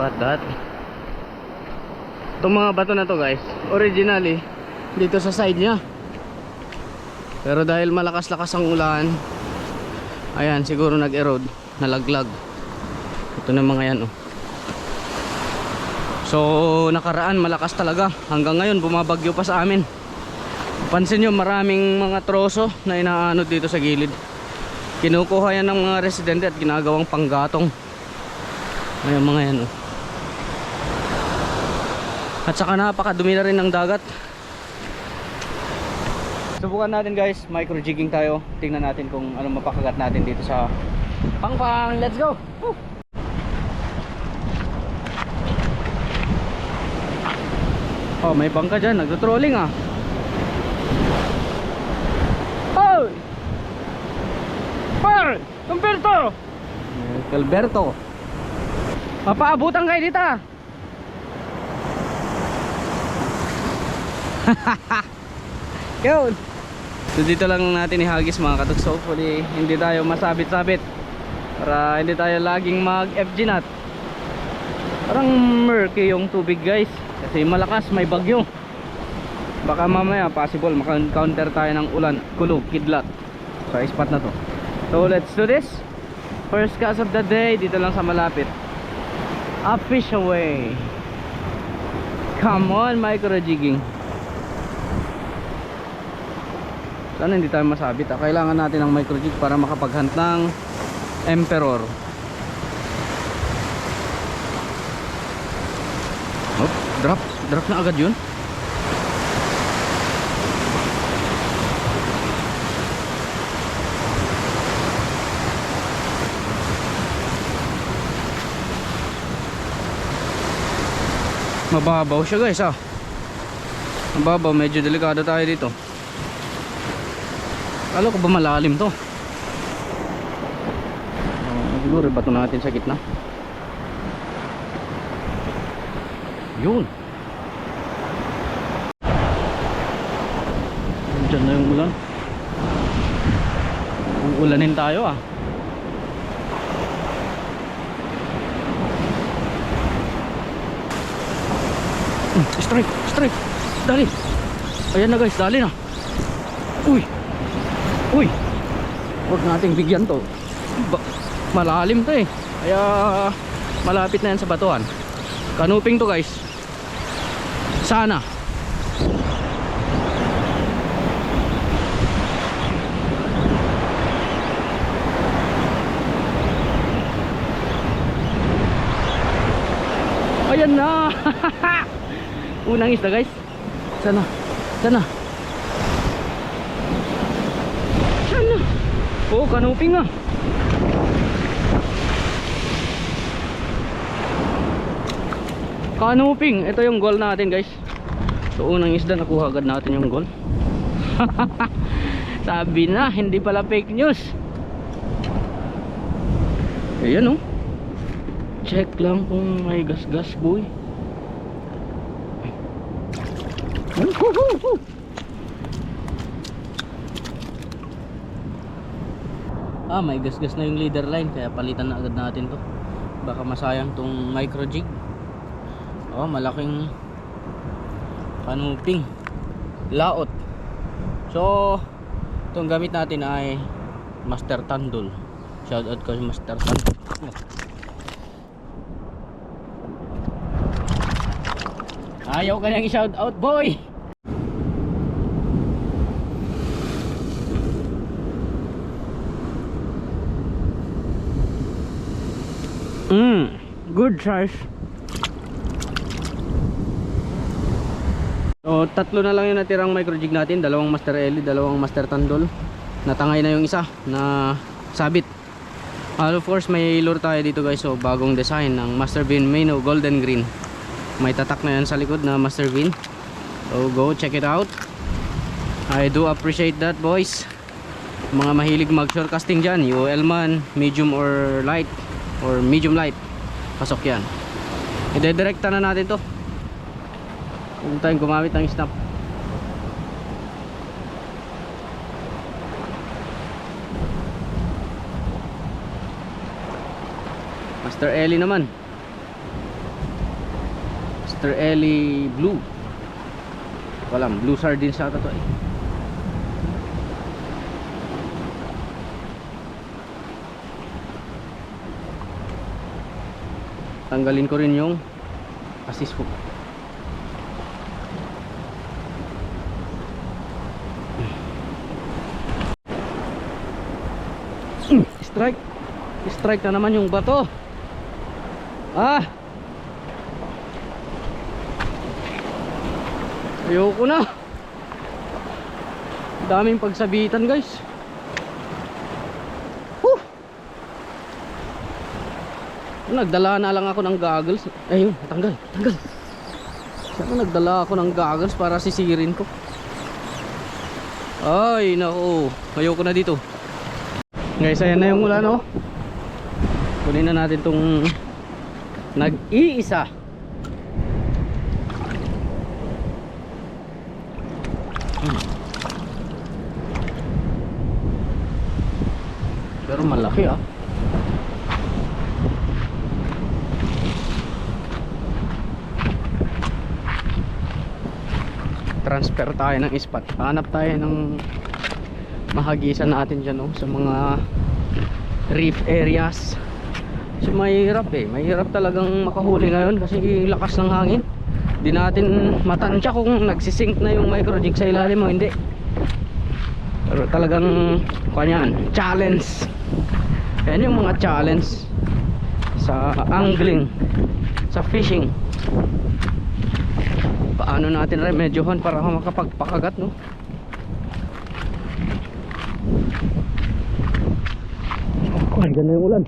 at that. Itong mga bato na to guys, originally dito sa side nya, pero dahil malakas-lakas ang ulan, ayan, siguro nag-erode, nalaglag. Ito na mga yan oh. So nakaraan malakas talaga, hanggang ngayon bumabagyo pa sa amin. Pansin nyo, maraming mga troso na inaanod dito sa gilid. Kinukuha yan ng mga residente at ginagawang panggatong. Ayan mga yan oh. At saka napakadumi na rin ng dagat. Subukan natin guys, micro jigging tayo. Tingnan natin kung ano mapakagat natin dito sa Pangpang. Let's go! Woo! Oh, may bangka dyan, nagtutrolling ah. Oh! Par! Calberto! Calberto! Mapaabutan kayo dito ah. Yun. So dito lang natin ihagis mga katugs. Hopefully hindi tayo masabit-sabit, para hindi tayo laging mag FG nut. Parang murky yung tubig guys, kasi malakas, may bagyo. Baka mamaya possible maka-encounter tayo ng ulan, kulog, kidlat sa spot na to. So let's do this. First cast of the day dito lang sa malapit. A fish away. Come on, micro jigging. Sana hindi tayo masabit ah. Kailangan natin ng micro jig para makapaghunt ng emperor. Oh, drop na agad yun. Mababaw siya guys ah. Mababaw, medyo delikado tayo dito. Kala ko ba malalim to? Siguro bato natin sa gitna. Yun. Diyan na yung ulan. Uulanin tayo ah. Strike. Dali. Ayan na guys, dali na. Uy, huwag nating bigyan to. Malalim to eh. Kaya malapit na yan sa batuhan. Kanuping to guys. Sana. Ayan na. Unang isda guys. Sana. Oh, kanuping ah. Kanuping, ito yung goal natin guys. So unang isda, nakuha agad natin yung goal. Sabi na, hindi pala fake news. Ayan oh. Check lang kung may gas-gas boy. May gas-gas na yung leader line, kaya palitan na agad natin to. Baka masayang tong micro jig. Oh, malaking kanuping laot. So itong gamit natin ay Master Tandol. Shout out ko Master Tandol. Ayaw ka nang i-shout out boy. Good size. So tatlo na lang yung natirang micro jig natin. Dalawang Master Ellie, dalawang Master Tandol. Natangay na yung isa na sabit. Of course may lure tayo dito guys. So bagong design ng Master Bean Mano Golden Green. May tatak na yan sa likod na Master Bean. So go check it out. I do appreciate that boys. Mga mahilig mag shore casting dyan, UL man, medium or light, or medium light, pasok yan. Idedirekta na natin to. Huwag tayong gumamit ng snap. Master Ellie naman. Master Ellie Blue. Walang blue sardines ata to eh. Tanggalin ko rin yung assist hook. Strike. Strike na naman yung bato. Ayoko na. Daming pagsabitan guys. Nagdala na lang ako ng goggles. Ayun, tanggal. Saan nagdala ako ng goggles para sisirin ko? Ay, nako. Ayoko na dito. Guys, ayan na yung ulan, no? Kunin na natin tong nag-iisa. Pero malaki ah. Transfer tayo ng spot. Hanap tayo ng mahagisan natin dyan, no? Sa mga reef areas. So mahirap eh. Mahirap talagang makahuli ngayon kasi lakas ng hangin. Di natin matansya kung nagsisink na yung micro jig sa ilalim o hindi. Pero talagang kanyan, challenge. Yan yung mga challenge sa angling, sa fishing. Paano natin remedyohan para makapagpakagat, no? Oh, ganda yung ulan.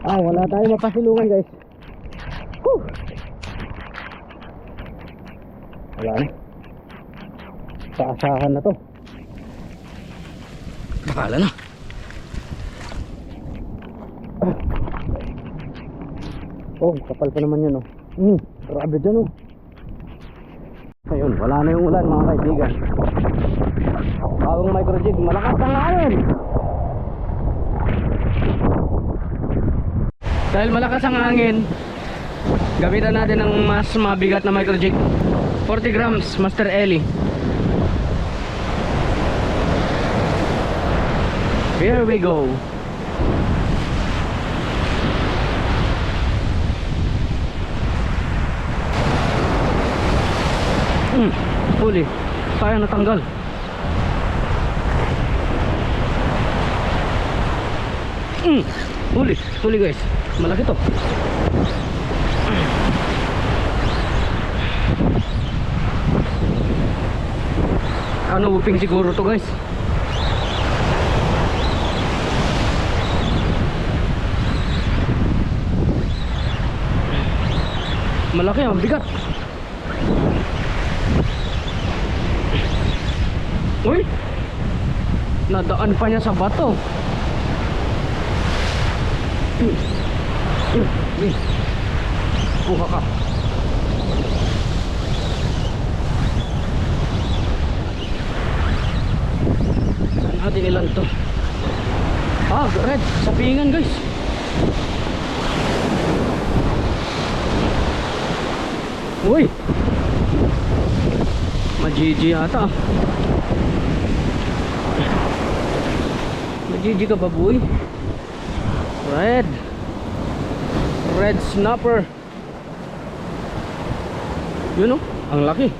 Wala tayong mapasilungan guys. Wala na. Paasahan na to. Bakala na. Oh, kapal pa naman yan, oh. Grabe dyan, oh. Ayun, wala na yung ulan mga kaibigan. Bagong micro jig, malakas ang hangin. Dahil malakas ang hangin, gamitan natin ng mas mabigat na micro jig. 40 grams Master Ellie. Here we go. Huli. Sayang natanggal. Huli guys. Malaki to. Ano uping siguro to guys. Malaki, ang bigat. Uy, nadaan pa niya sa bato. Kuha ka. Saan natin ilan to? Red, sapingan guys. Uy, majiji ata. Majiji ka ba boy? Red snapper. Yun, oh, ang laki.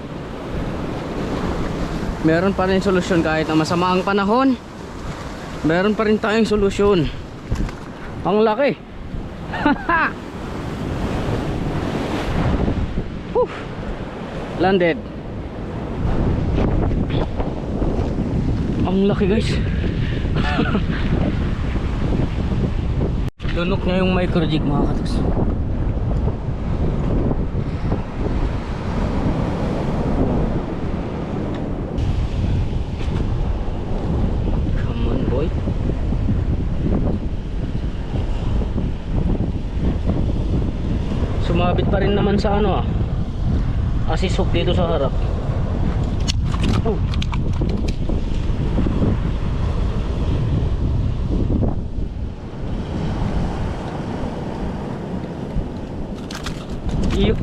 Meron pa rin solusyon kahit na masama ang panahon. Meron pa rin tayong solusyon. Ang laki. Landed. Ang laki guys. Lunok niya yung micro jig mga katos. Come on boy. Sumabit pa rin naman sa ano assist hook dito sa harap. Oh. Yo!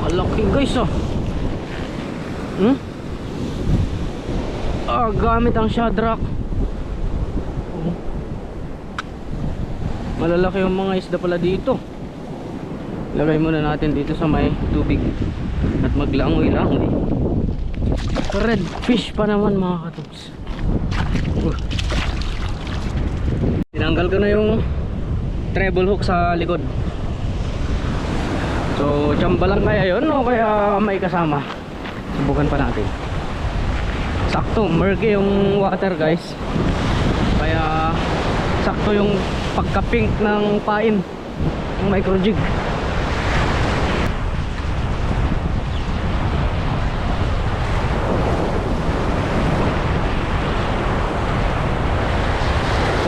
Malaki guys oh. Gamit ang shadrack. Malalaki yung mga isda pala dito. Lagay muna natin dito sa may tubig at maglangoy-langoy. Red fish pa naman mga katugs. Tinanggal ko na yung treble hook sa likod. So tsamba lang kaya yun o kaya may kasama. Subukan pa natin. Sakto, murky yung water guys. Kaya sakto yung pagka-pink ng pain ng micro jig.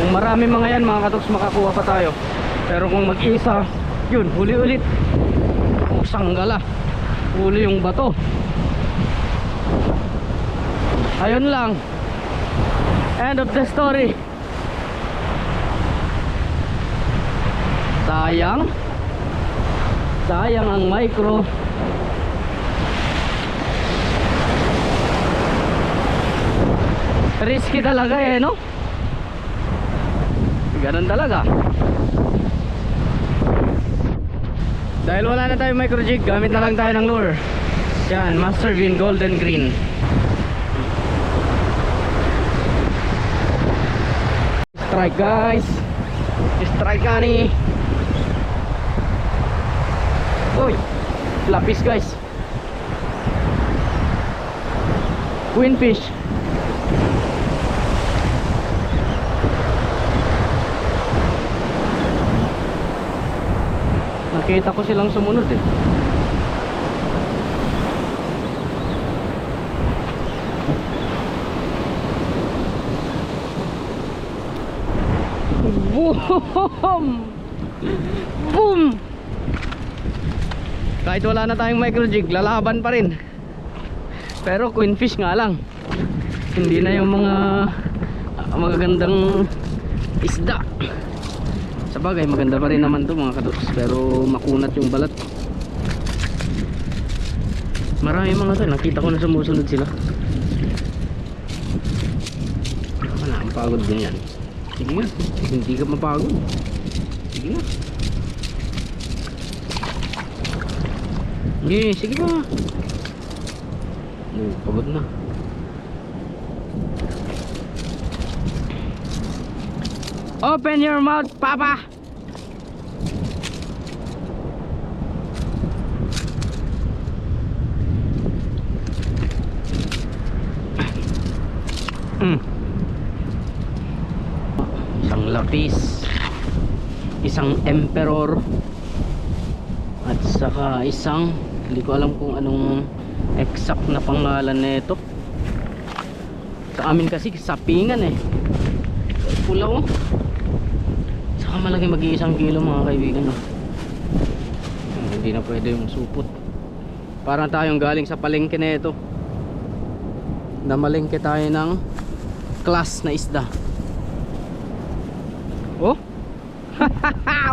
Kung marami mga yan mga katoks, makakuha pa tayo. Pero kung mag-isa, yun, huli ulit. Sanggala, huli yung bato. Ayun lang, end of the story. Sayang ang micro. Risky talaga eh, no? Ganun talaga. Dahil wala na tayong micro jig, gamit na lang tayo ng lure. Yan, Master Bean Golden Green. Strike guys. Strike kani. Uy, lapis guys. Queenfish. Nakita ko silang sumunod eh. Boom! Boom! Kahit wala na tayong micro jig, lalaban pa rin. Pero queenfish nga lang. Hindi na yung mga magagandang isda. Sabagay maganda pa rin naman to mga katoks, pero makunat yung balat. Marami mga to, nakita ko na sumusunod sila. Wala, ang pagod din yan. Sige nga, hindi ka mapagod. Sige nga. Sige nga. Pagod na. Open your mouth, Papa. Isang lapis, isang emperor, at saka isang, hindi ko alam kung anong exact na pangalan nito. Sa amin kasi sapingan eh. Pula oh. Saka malaki mag-iisang kilo mga kaibigan oh. Hindi na pwede yung supot. Parang tayong galing sa palengke na ito. Namalengke tayo ng class na isda. Oh.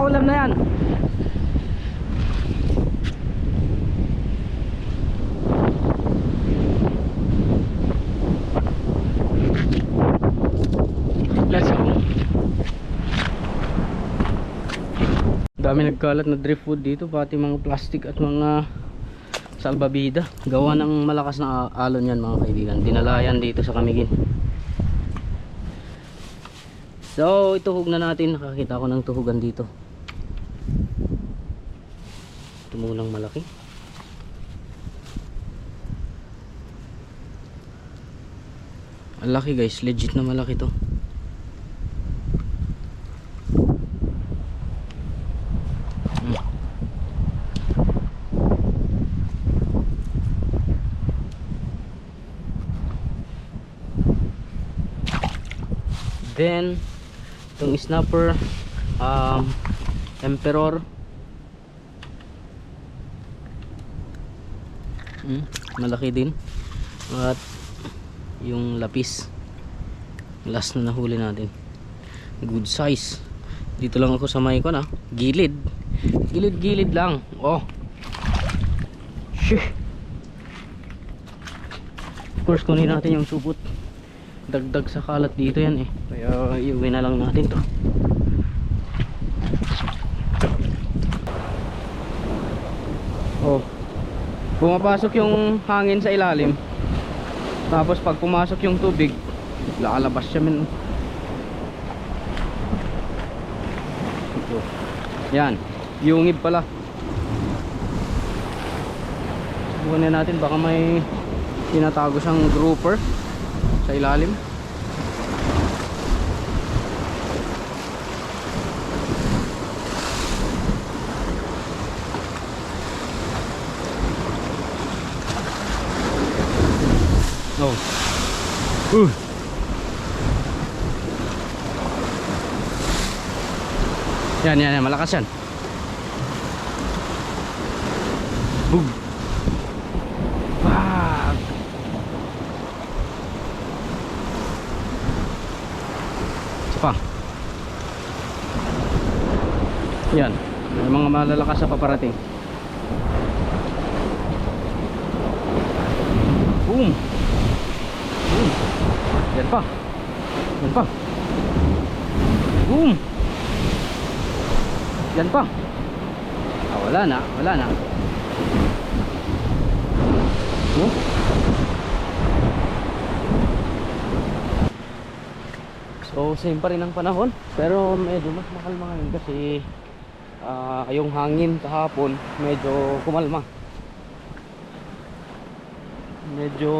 Ulam na yan. Let's go. Dami nagkalat na driftwood dito, pati mga plastic at mga salbabida. Gawa ng malakas na alon yan mga kaibigan. Dinalayan dito sa Camiguin. So ituhog na natin. Nakakita ko ng tuhugan dito. Ito munang malaki. Ang laki guys, legit na malaki to. Then itong snapper, emperor, malaki din, at yung lapis, last na nahuli natin. good size. Dito lang ako sa may ko na gilid, gilid lang. Oh, shit. Of course kunin natin yung supot, dagdag sa kalat dito yan eh, kaya iuwi na lang natin to. Oh, pumapasok yung hangin sa ilalim, tapos pag pumasok yung tubig lalabas siya min. Yan, yungib pala. Subukan na natin, baka may tinatago siyang grouper sa ilalim. Oh. Yan, malakas yan. Boom. Wag. Pa. Yan, may mga malalakas sa paparating. Boom. Boom. Yan pa. Yan pa. Boom. Yan pa. Ah, wala na. Oh. So same pa rin ang panahon, pero medyo mas makalma ngayon kasi yung hangin kahapon medyo kumalma. Medyo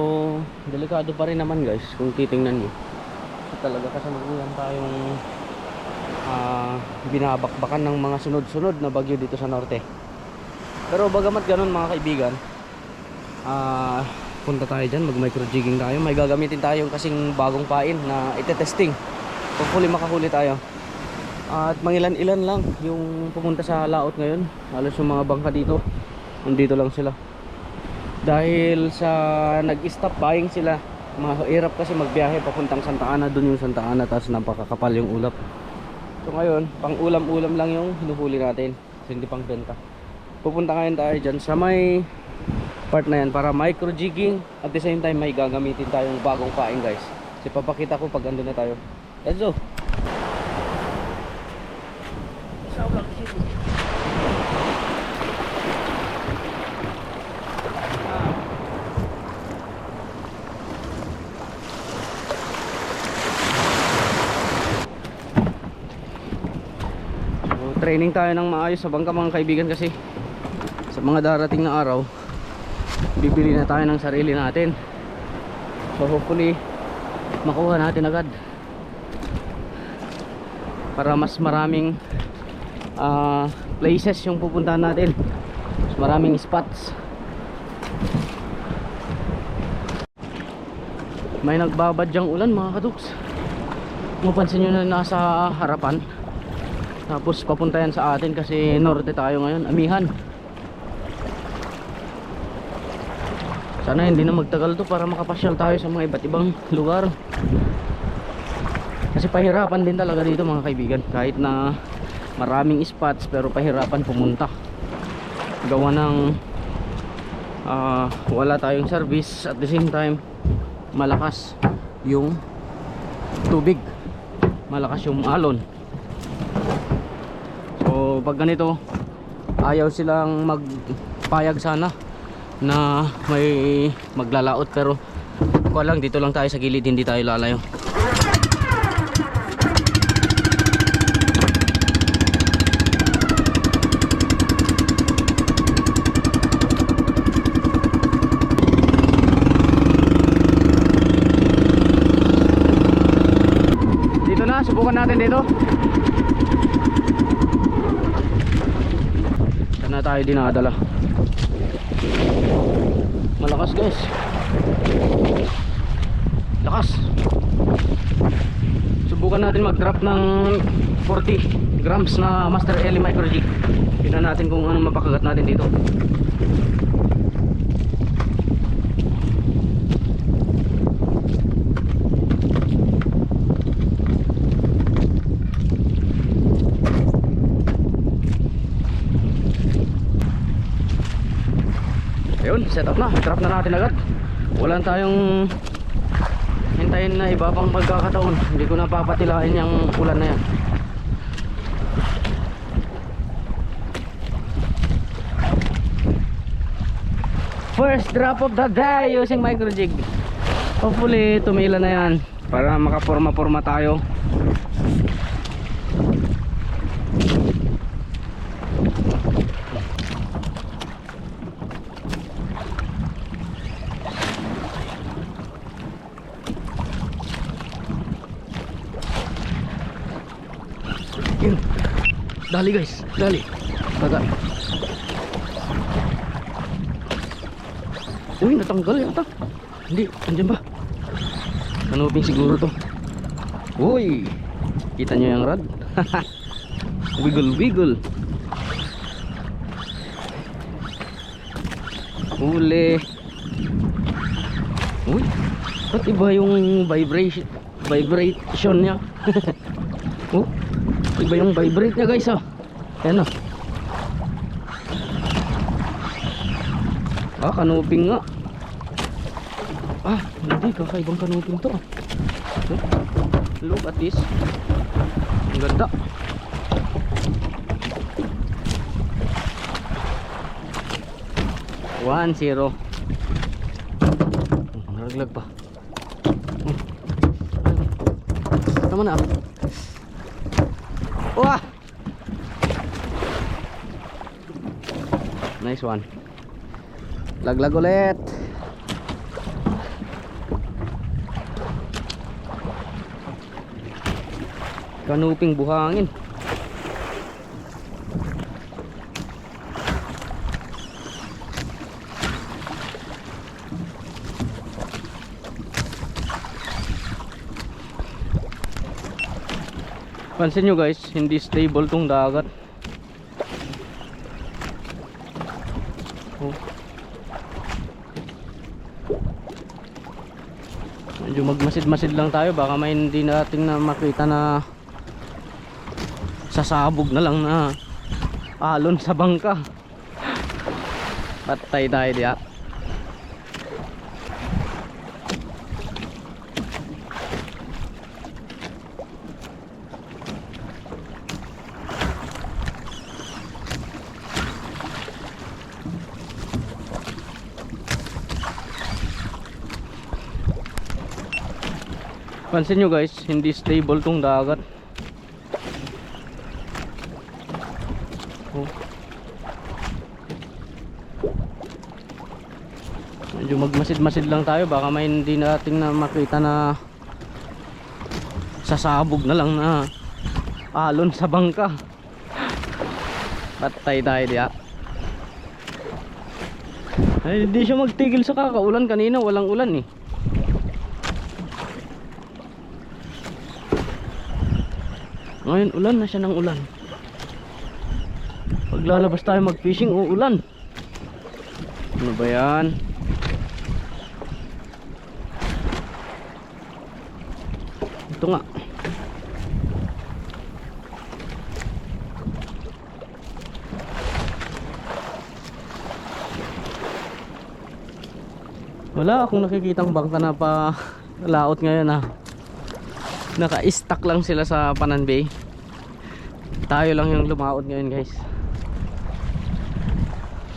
delikado pa rin naman guys kung titingnan nyo. Talaga kasalukuyan tayong binabakbakan ng mga sunod-sunod na bagyo dito sa norte. Pero bagamat ganun mga kaibigan, punta tayo dyan, mag micro jigging tayo. May gagamitin tayong kasing bagong pain na itetesting. Hopefully makahuli tayo. At mangilan-ilan lang yung pumunta sa laot ngayon. Halos yung mga bangka dito, nandito lang sila. Dahil sa nag-stop buying sila, mahirap kasi magbiyahe papuntang Santa Ana. Dun yung Santa Ana, tapos napakakapal yung ulap. So ngayon, pang ulam-ulam lang yung hinuhuli natin, hindi pang benta. Pupunta ngayon tayo dyan sa may part na yan para micro jigging. At the same time may gagamitin tayong bagong paing guys. Kasi papakita ko pag andun na tayo. Let's go. Training tayo ng maayos sa bangka mga kaibigan kasi sa mga darating na araw bibili na tayo ng sarili natin. So hopefully makuha natin agad para mas maraming places yung pupuntahan natin, mas maraming spots. May nagbabadyang ulan mga kaduks, mapansin nyo na nasa harapan. Tapos papunta yan sa atin kasi norte tayo ngayon, amihan. Sana hindi na magtagal to para makapasyal tayo sa mga iba't ibang lugar. Kasi pahirapan din talaga dito mga kaibigan. Kahit na maraming spots pero pahirapan pumunta. Gawa ng wala tayong service, at the same time malakas yung tubig, malakas yung alon. So pag ganito ayaw silang magpayag sana na may maglalaot, pero ko lang dito lang tayo sa gilid, hindi tayo lalayo. Dito na, subukan natin dito. Saan na tayo dinadala? Malakas guys, lakas. Subukan natin mag drop ng 40 grams na Master Ellie Micro Jig. Tingnan natin kung ano mapakagat natin dito. Ayun, set up na. Trap na natin agad. Wala tayong hintayin na iba pang pagkakataon. Hindi ko napapatilain yung ulan na yan. First drop of the day using micro jig. Hopefully tumila na yan para makaporma-porma tayo. Dali guys, dali. Baga. Uy, natanggal yata. Hindi, andyan ba? Kanuping siguro to. Uy, kita nyo yung rod? Wiggle, wiggle. Huli. Uy, ba't iba yung vibration nya? Oh, iba yung vibrate nya guys, oh. Ayan, oh. Ah, kanuping nga. Ah, hindi, kakaibang kanuping to. Look at this. Ang ganda. One, zero. Naraglag pa. Tama na. Wah! Nice one. Laglag ulit. Kanuping buhangin. Pansin nyo guys, hindi stable tong dagat. Oh. Medyo magmasid-masid lang tayo, baka may hindi nating na makita na sasabog na lang na alon sa bangka. Patay tayo diya. Pansin nyo guys, hindi stable tong dagat. Oh. Medyo magmasid-masid lang tayo, baka may hindi nating na makita na sasabog na lang na alon sa bangka. Patay tayo diya. Ay, hindi siya magtigil sa kakaulan. Kanina walang ulan eh. Ngayon ulan na siya ng ulan. Paglalabas tayo mag fishing, uulan. Ano ba yan? Ito nga. Wala akong nakikitang bangka na pa laot ngayon ah. Naka-stack lang sila sa Panan Bay. Tayo lang yung lumaot ngayon guys.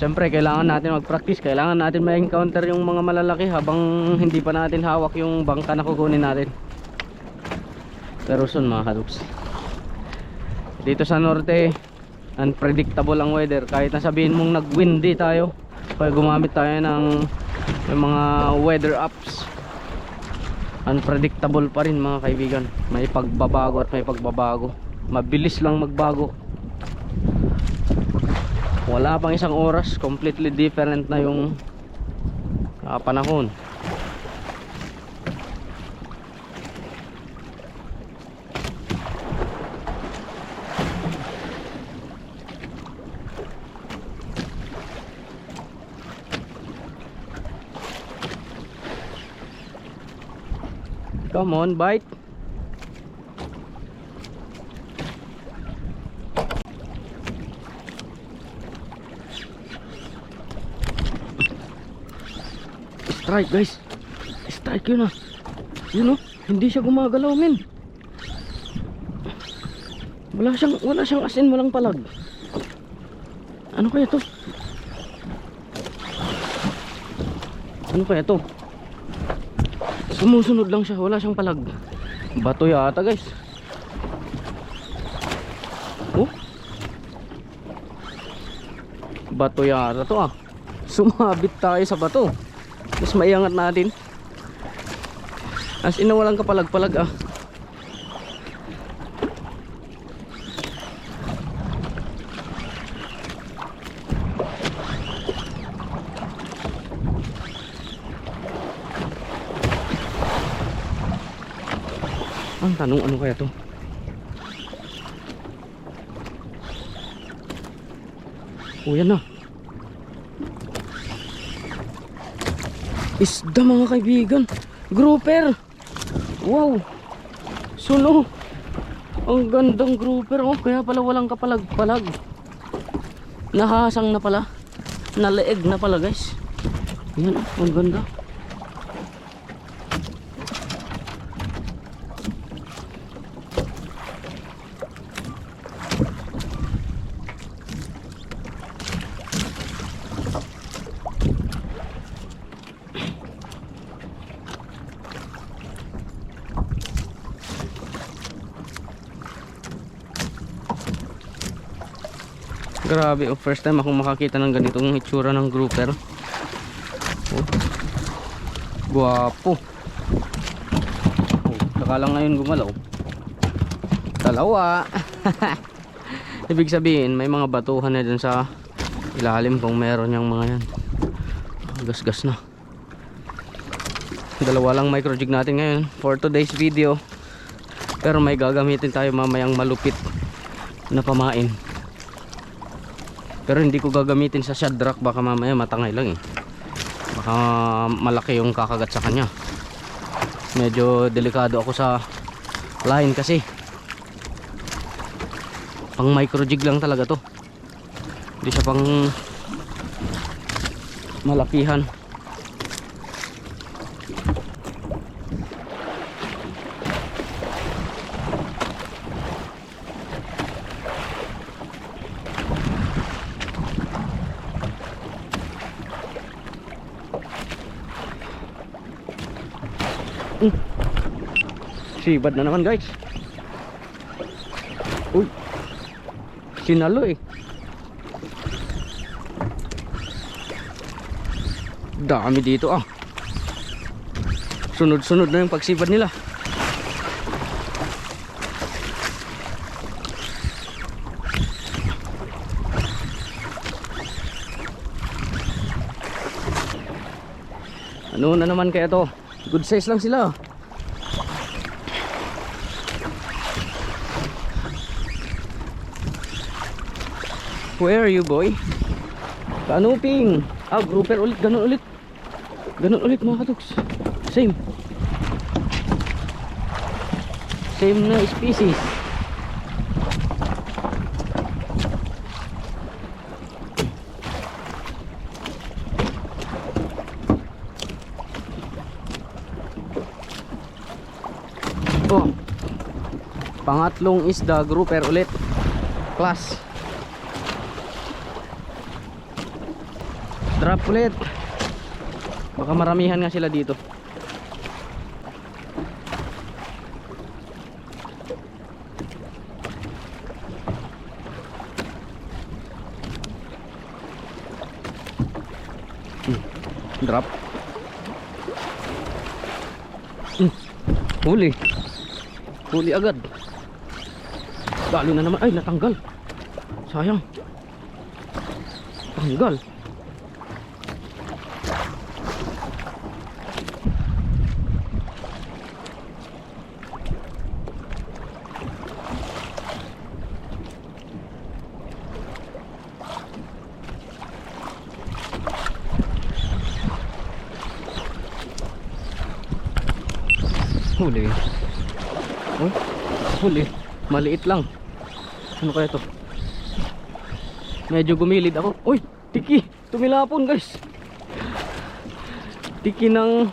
Siyempre kailangan natin mag-practice. Kailangan natin ma-encounter yung mga malalaki habang hindi pa natin hawak yung bangka na kukunin natin. Pero soon mga kaduks, dito sa norte unpredictable ang weather. Kahit nasabihin mong nag-windy tayo, kaya gumamit tayo ng yung mga weather apps, unpredictable pa rin mga kaibigan. May pagbabago at may pagbabago. Mabilis lang magbago. Wala pang isang oras, completely different na yung panahon. Come on, bite. Strike guys. Strike yun ah. Yun oh. Hindi siya gumagalaw men. Wala siyang asin, walang palag. Ano kaya to? Ano kaya to? Sumusunod lang siya, wala siyang palag. Bato yata guys. Oh. Bato yata to ah. Sumabit tayo sa bato. Mas maiangat natin. As in walang kapalag-palag ah. Ang tanong ano kaya to? Oh yan na. Isda mga kaibigan. Grouper. Wow. Suno. Ang gandang grouper oh. Kaya pala walang kapalag-palag. Nahasang na pala. Naleeg na pala guys. Yan oh, ang ganda. Grabe, oh, first time akong makakita ng ganitong itsura ng grouper. Oh. Guwapo. Oh, saka lang ngayon gumalaw. Dalawa. Ibig sabihin, may mga batuhan na dun sa ilalim kung meron yung mga yan. Gas-gas na. Dalawa lang micro jig natin ngayon for today's video. Pero may gagamitin tayo mamayang malupit na pamain. Pero hindi ko gagamitin sa shadrack, baka mamaya matangay lang eh. Baka malaki yung kakagat sa kanya. Medyo delikado ako sa line kasi. Pang micro jig lang talaga to. Hindi siya pang malakihan. Sibad na naman guys. Uy, sinalo eh. Dami dito ah. Sunod-sunod na yung pagsibad nila. Ano na naman kaya to? Good size lang sila. Where are you boy? Kanuping. Ah, grouper ulit. Ganun ulit. Ganun ulit mga katuks. Same. Same na species. Oh. Pangatlong isda, grouper ulit. Class. Drop ulit. Baka maramihan nga sila dito. Drop. Huli. Huli agad. Dali na naman. Ay, natanggal. Sayang. Tanggal. Huli. Oh, huli. Maliit lang. Ano kaya to? Medyo gumilid ako. Uy, tiki. Tumilapon guys. Tiki ng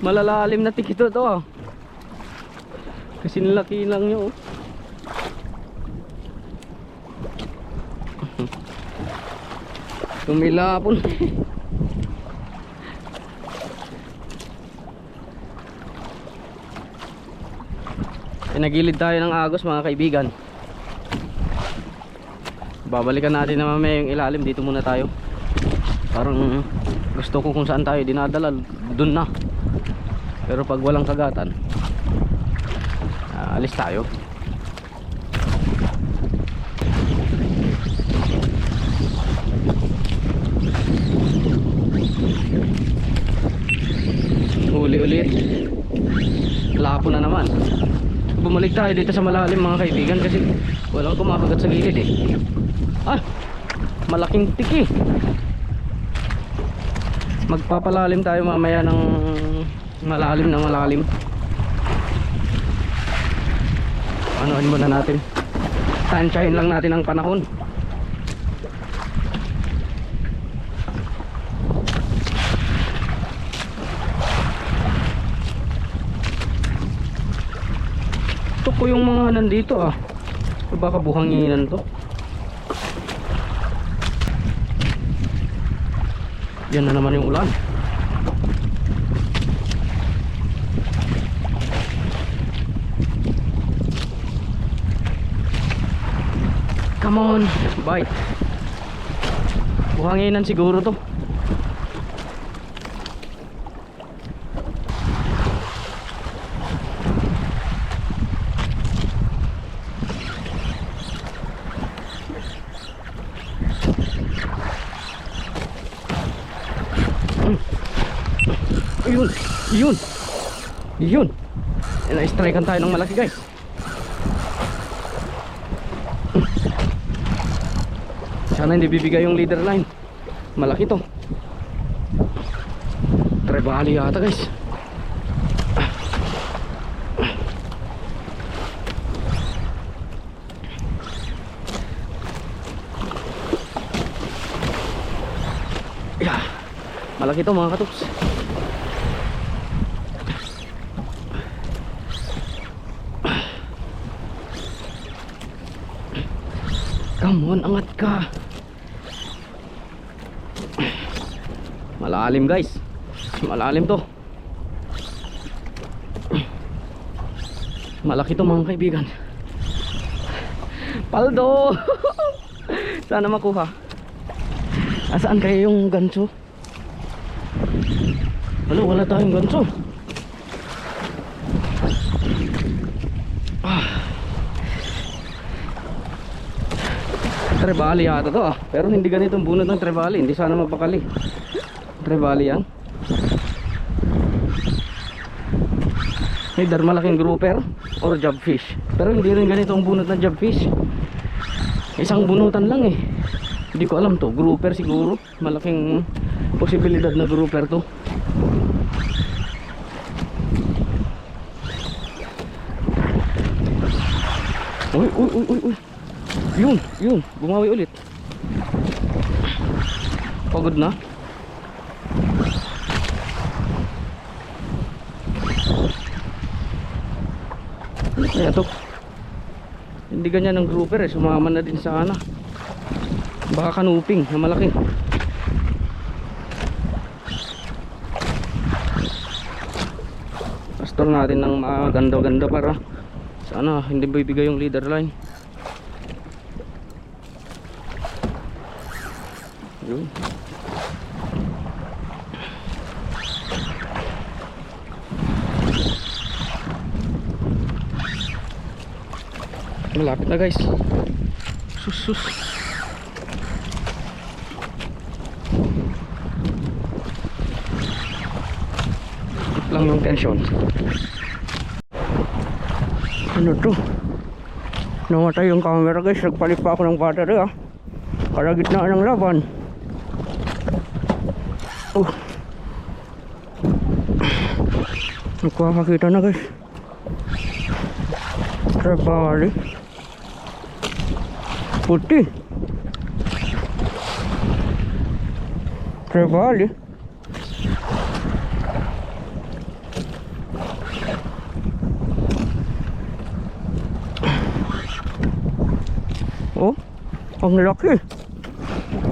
malalalim na tiki to ah. Kasi nilaki lang nyo oh. Tumilapon. Pinagilid tayo ng agos mga kaibigan. Babalikan natin na mamaya yung ilalim. Dito muna tayo. Parang gusto ko kung saan tayo dinadala, dun na. Pero pag walang kagatan, alis tayo. Huli ulit. Lapo na naman. Bumalik tayo dito sa malalim mga kaibigan kasi walang kumakagat sa gilid eh. Ah, malaking tiki. Magpapalalim tayo mamaya ng malalim na malalim. Anoin muna natin. Tansyahin lang natin ang panahon. Ito ko yung mga nandito ah. Baka buhanginan to. Yan na naman yung ulan. Come on, bite. Buhanginan siguro to. Yun, yun, yun. Na-strikean tayo ng malaki guys. Sana hindi bibigay yung leader line. Malaki to. Trebali yata guys. Yeah. Malaki to mga katups. Come on, angat ka. Malalim guys. Malalim to. Malaki to mga kaibigan. Paldo. Sana makuha. Asaan kayo yung ganso? Wala tayong ganso. Trebali yata to ah. Pero hindi ganitong bunot ng trebali. Hindi sana mapakali. Trebali yan. Either malaking grouper or jobfish. Pero hindi rin ganitong bunot ng jobfish. Isang bunutan lang eh. Hindi ko alam to. Grouper siguro. Malaking posibilidad na grouper to. Uy. Yun, bumawi ulit. Pagod na. Kaya to. Hindi ganyan ng grouper eh. Sumama na din sa ana. Baka kanuping na malaki. Pastor natin ng maganda-ganda para sana hindi bibigay yung leader line. Yun. Malapit na guys. Sus. Lang yung tension. Ano to? Namatay yung camera guys. Nagpalit pa ako ng battery ah. Para gitna ng laban. Nagpapakita na guys. Trebali. Puti. Trebali. Oh, ang laki.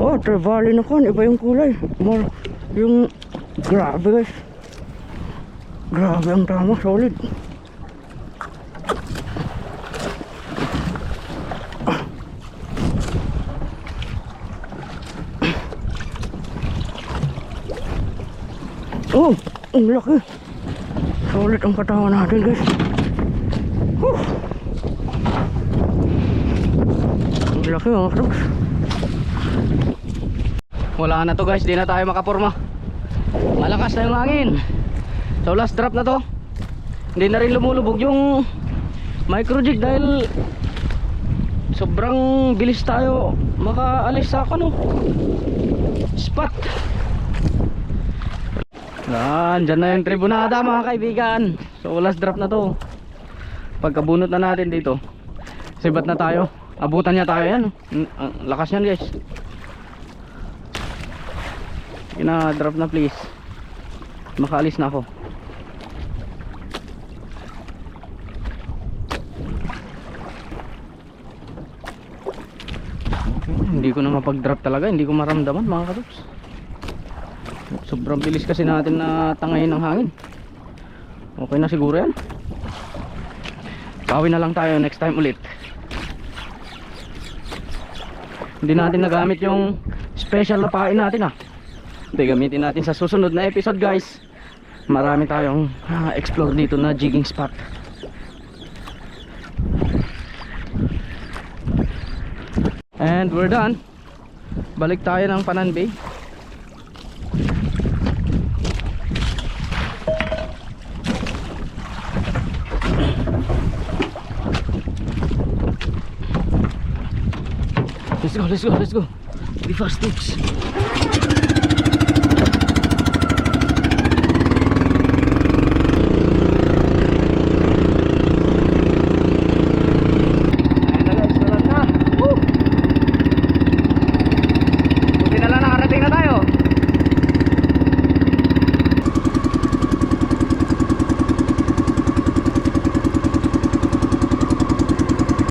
Oh, trevally na kan. Iba yung kulay. More, yung grabe guys. Grabe ang tama, solid. Oh, ang laki. Solid ang katawan natin guys. Ang laki mga katrops. Wala na to guys, di na tayo makaporma. Malakas na yung hangin. So last drop na to. Hindi na rin lumulubog yung micro jig dahil sobrang bilis tayo makaalis sa spot. Dyan na yung tribunada mga kaibigan. So last drop na to. Pagkabunot na natin dito, sibat na tayo. Abutan niya tayo yan. Ang lakas yan guys. Drop na please. Makaalis na ako. Hindi ko na mapag-drop talaga. Hindi ko maramdaman mga katops. Sobrang bilis kasi natin na tangayin ng hangin. Okay na siguro yan. Bawi na lang tayo next time ulit. Hindi natin nagamit yung special na pain natin Hindi, gamitin natin sa susunod na episode guys. Marami tayong explore dito na jigging spot. And we're done. Balik tayo ng Panan Bay. Let's go. Be fast, folks.